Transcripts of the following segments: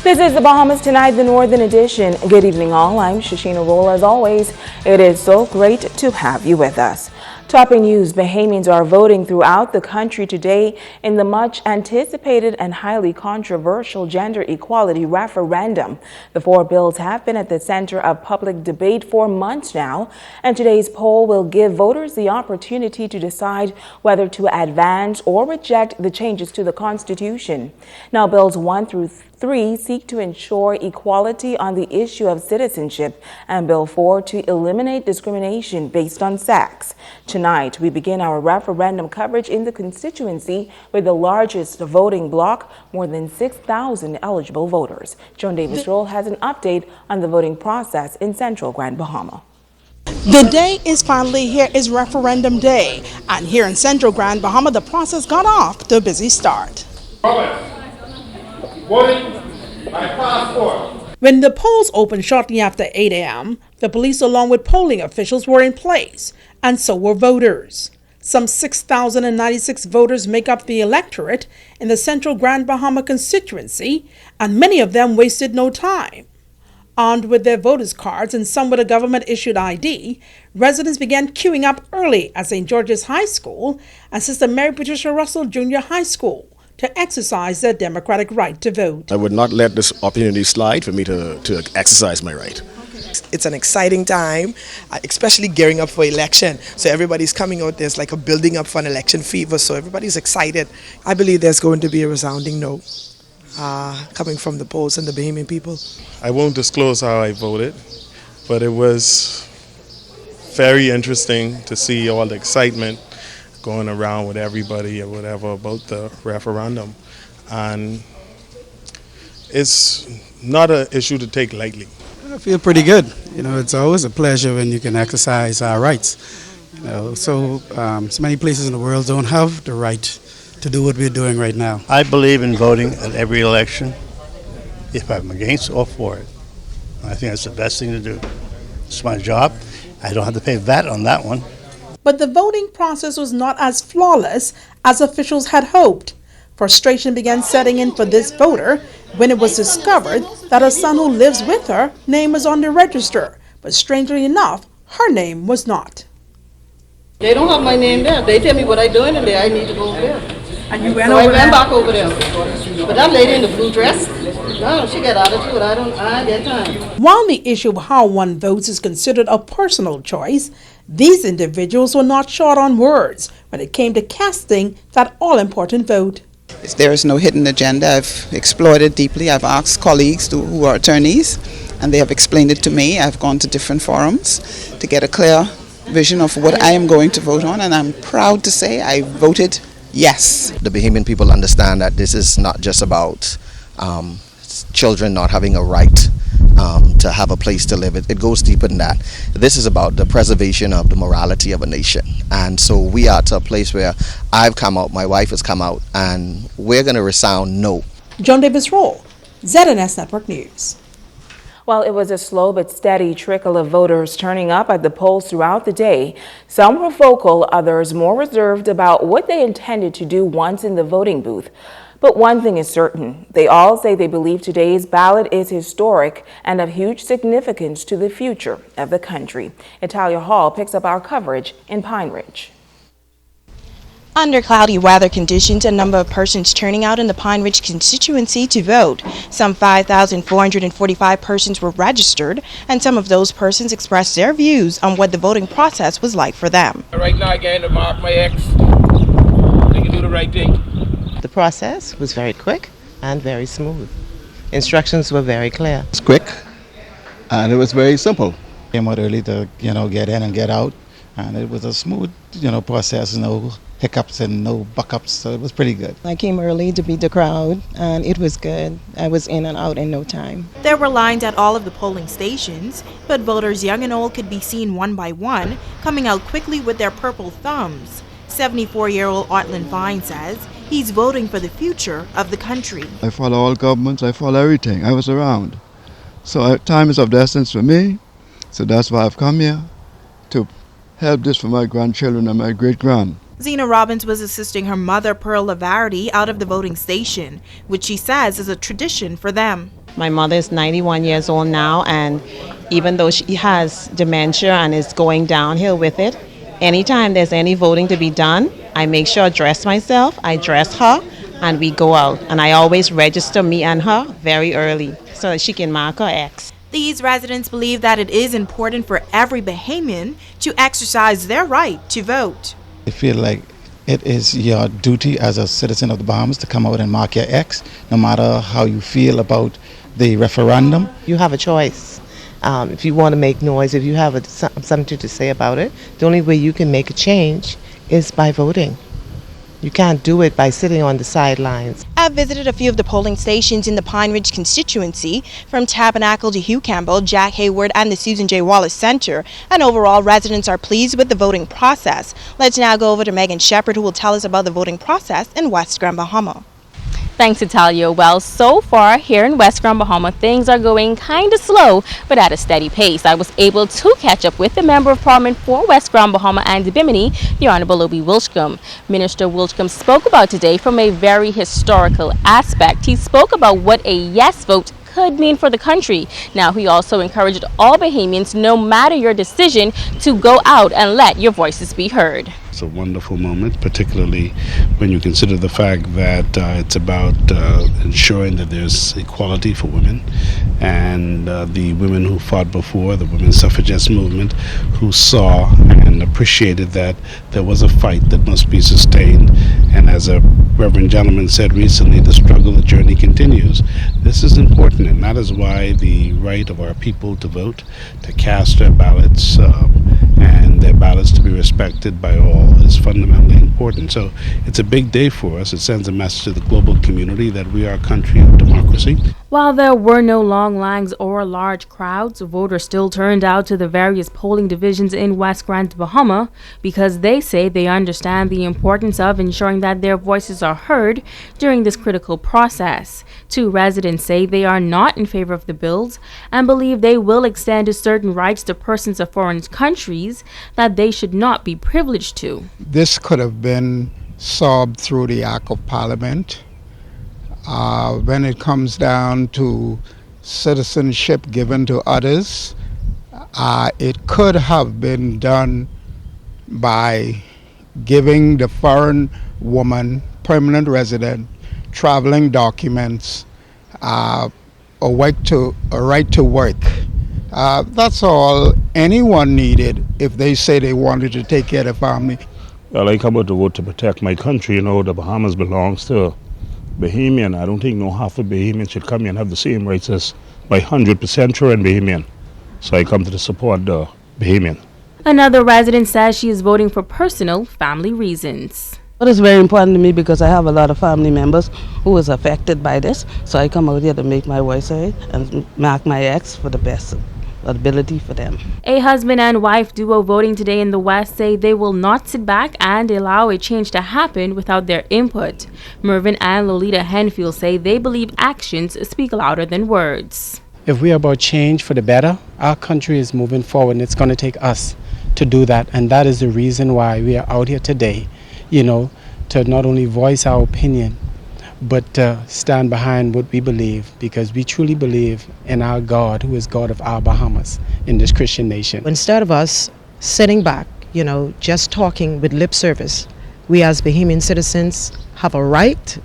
This is the Bahamas Tonight, the Northern Edition. Good evening all. I'm Shashina Roll. As always, it is so great to have you with us. Topping news, Bahamians are voting throughout the country today in the much anticipated and highly controversial gender equality referendum. The 4 bills have been at the center of public debate for months now, and today's poll will give voters the opportunity to decide whether to advance or reject the changes to the Constitution. Now, bills 1 through 3 seek to ensure equality on the issue of citizenship, and Bill 4 to eliminate discrimination based on sex. Tonight, we begin our referendum coverage in the constituency with the largest voting bloc, more than 6,000 eligible voters. Joan Davis-Roll has an update on the voting process in Central Grand Bahama. The day is finally here, is referendum day, and here in Central Grand Bahama, the process got off to a busy start. Voting by passport. When the polls opened shortly after 8 a.m., the police along with polling officials were in place, and so were voters. Some 6,096 voters make up the electorate in the Central Grand Bahama constituency, and many of them wasted no time. Armed with their voters' cards and some with a government-issued ID, residents began queuing up early at St. George's High School and Sister Mary Patricia Russell Junior High School to exercise their democratic right to vote. I would not let this opportunity slide for me to exercise my right. It's an exciting time, especially gearing up for election. So everybody's coming out, there's like a building up for an election fever, so everybody's excited. I believe there's going to be a resounding no coming from the polls and the Bahamian people. I won't disclose how I voted, but it was very interesting to see all the excitement going around with everybody or whatever about the referendum, and it's not an issue to take lightly. I feel pretty good. You know, it's always a pleasure when you can exercise our rights. You know, so many places in the world don't have the right to do what we're doing right now. I believe in voting at every election, if I'm against or for it. I think that's the best thing to do. It's my job. I don't have to pay VAT on that one. But the voting process was not as flawless as officials had hoped. Frustration began setting in for this voter when it was discovered that her son who lives with her name was on the register, but strangely enough, her name was not. They don't have my name there. They tell me what I'm doing and I need to go over there. And you went so over I went back over there. But that lady in the blue dress, no, she got attitude. I get time. While the issue of how one votes is considered a personal choice, these individuals were not short on words when it came to casting that all-important vote. There is no hidden agenda. I've explored it deeply. I've asked colleagues who are attorneys, and they have explained it to me. I've gone to different forums to get a clear vision of what I am going to vote on, and I'm proud to say I voted yes. The Bahamian people understand that this is not just about children not having a right to have a place to live. It goes deeper than that. This is about the preservation of the morality of a nation. And so we are to a place where I've come out, my wife has come out, and we're going to resound no. Joan Davis-Roll, ZNS Network News. Well, it was a slow but steady trickle of voters turning up at the polls throughout the day. Some were vocal, others more reserved about what they intended to do once in the voting booth. But one thing is certain, they all say they believe today's ballot is historic and of huge significance to the future of the country. Italia Hall picks up our coverage in Pine Ridge. Under cloudy weather conditions, a number of persons turning out in the Pine Ridge constituency to vote. Some 5,445 persons were registered, and some of those persons expressed their views on what the voting process was like for them. Right now, I'm going to mark my X. I can do the right thing. The process was very quick and very smooth. Instructions were very clear. It's quick and it was very simple. Came out early to, get in and get out, and it was a smooth, process, no hiccups and no buck-ups, so it was pretty good. I came early to beat the crowd and it was good. I was in and out in no time. There were lines at all of the polling stations, but voters young and old could be seen one by one coming out quickly with their purple thumbs. 74-year-old Ortland Vine says he's voting for the future of the country. I follow all governments, I follow everything. I was around. So time is of the essence for me. So that's why I've come here, to help this for my grandchildren and my great-grand. Zena Robbins was assisting her mother, Pearl Lavarity, out of the voting station, which she says is a tradition for them. My mother is 91 years old now, and even though she has dementia and is going downhill with it, anytime there's any voting to be done, I make sure I dress myself, I dress her, and we go out. And I always register me and her very early so that she can mark her X. These residents believe that it is important for every Bahamian to exercise their right to vote. I feel like it is your duty as a citizen of the Bahamas to come out and mark your X, no matter how you feel about the referendum. You have a choice. If you want to make noise, if you have something to say about it, the only way you can make a change is by voting. You can't do it by sitting on the sidelines. I've visited a few of the polling stations in the Pine Ridge constituency, from Tabernacle to Hugh Campbell, Jack Hayward, and the Susan J. Wallace Center, and overall residents are pleased with the voting process. Let's now go over to Megan Shepard, who will tell us about the voting process in West Grand Bahama. Thanks, Italia. Well, so far here in West Grand Bahama, things are going kind of slow, but at a steady pace. I was able to catch up with the Member of Parliament for West Grand Bahama and Bimini, the Honorable Obie Wilchcombe. Minister Wilchcombe spoke about today from a very historical aspect. He spoke about what a yes vote could mean for the country. Now, he also encouraged all Bahamians, no matter your decision, to go out and let your voices be heard. It's a wonderful moment, particularly when you consider the fact that it's about ensuring that there's equality for women, and the women who fought before, the women's suffragette movement, who saw and appreciated that there was a fight that must be sustained, and as a reverend gentleman said recently, the struggle, the journey continues. This is important, and that is why the right of our people to vote, to cast their ballots, and their ballots to be respected by all is fundamentally important. So it's a big day for us. It sends a message to the global community that we are a country of democracy. While there were no long lines or large crowds, voters still turned out to the various polling divisions in West Grand Bahama because they say they understand the importance of ensuring that their voices are heard during this critical process. Two residents say they are not in favor of the bills and believe they will extend certain rights to persons of foreign countries that they should not be privileged to. This could have been solved through the Act of Parliament. When it comes down to citizenship given to others, it could have been done by giving the foreign woman, permanent resident, traveling documents, a right to work. That's all anyone needed if they say they wanted to take care of their family. Well, I come out to vote to protect my country. You know, the Bahamas belongs to Bahamian. I don't think no half of Bahamian should come here and have the same rights as my 100% sure and Bahamian. So I come to support the Bahamian. Another resident says she is voting for personal family reasons. It is very important to me because I have a lot of family members who is affected by this. So I come out here to make my voice heard and mark my X for the best ability for them. A husband and wife duo voting today in the West say they will not sit back and allow a change to happen without their input. Mervyn and Lolita Henfield say they believe actions speak louder than words. If we are about change for the better, our country is moving forward, and it's going to take us to do that. And that is the reason why we are out here today, to not only voice our opinion, but stand behind what we believe, because we truly believe in our God, who is God of our Bahamas, in this Christian nation. Instead of us sitting back, just talking with lip service, we as Bahamian citizens have a right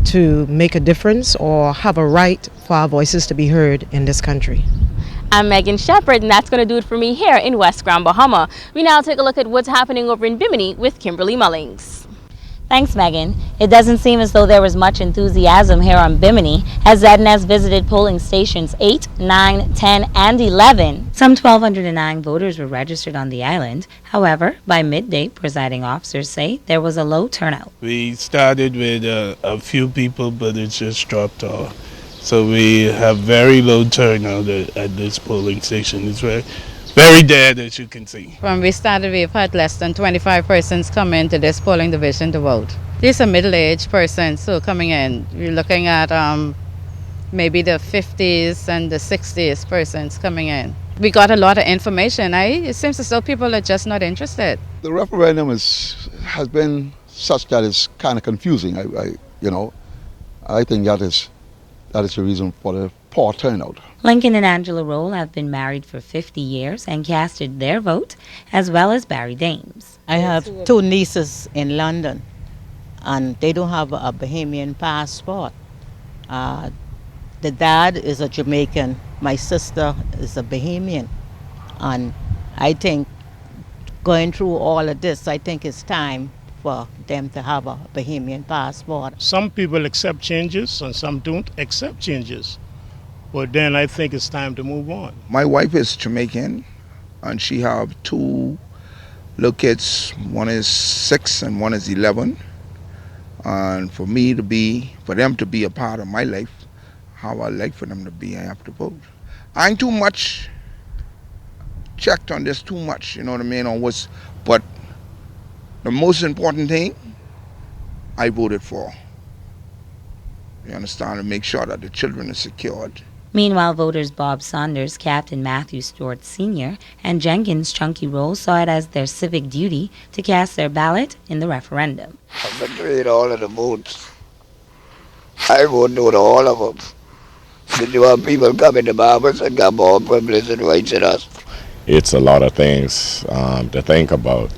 to make a difference, or have a right for our voices to be heard in this country. I'm Megan Shepard, and that's going to do it for me here in West Grand Bahama. We now take a look at what's happening over in Bimini with Kimberly Mullings. Thanks, Megan. It doesn't seem as though there was much enthusiasm here on Bimini as ZNS visited polling stations 8, 9, 10, and 11. Some 1,209 voters were registered on the island. However, by midday, presiding officers say there was a low turnout. We started with a few people, but it just dropped off. So we have very low turnout at this polling station. It's very dead, as you can see. When we started, we've had less than 25 persons come into this polling division to vote. These are middle-aged persons who are coming in. We're looking at maybe the 50s and the 60s persons coming in. We got a lot of information. It seems as though people are just not interested. The referendum has been such that it's kind of confusing. I think that is the reason for poor turnout. Lincoln and Angela Roll have been married for 50 years and casted their vote, as well as Barry Dames. I have two nieces in London, and they don't have a Bahamian passport. The dad is a Jamaican, my sister is a Bahamian, and I think going through all of this, I think it's time for them to have a Bahamian passport. Some people accept changes and some don't accept changes. But then I think it's time to move on. My wife is Jamaican, and she have two little kids. One is 6 and one is 11. And for them to be a part of my life, how I like for them to be, I have to vote. I ain't too much checked on this too much, you know what I mean, but the most important thing, I voted for. You understand? To make sure that the children are secured. Meanwhile, voters Bob Saunders, Captain Matthew Stewart Sr., and Jenkins Chunky Roll saw it as their civic duty to cast their ballot in the referendum. I've been doing all of the votes. I won't do all of them. But you have people coming to Bahamas and got more privilege and rights than us. It's a lot of things to think about.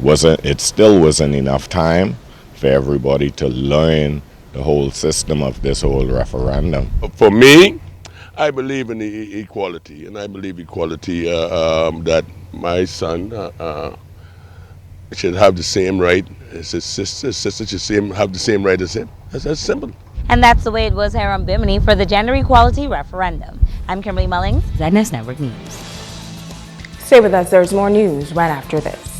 It still wasn't enough time for everybody to learn the whole system of this whole referendum. For me, I believe in equality, and I believe equality that my son should have the same right as his sister. His sister should have the same right as him. That's simple. And that's the way it was here on Bimini for the gender equality referendum. I'm Kimberly Mullings, ZNS Network News. Stay with us, there's more news right after this.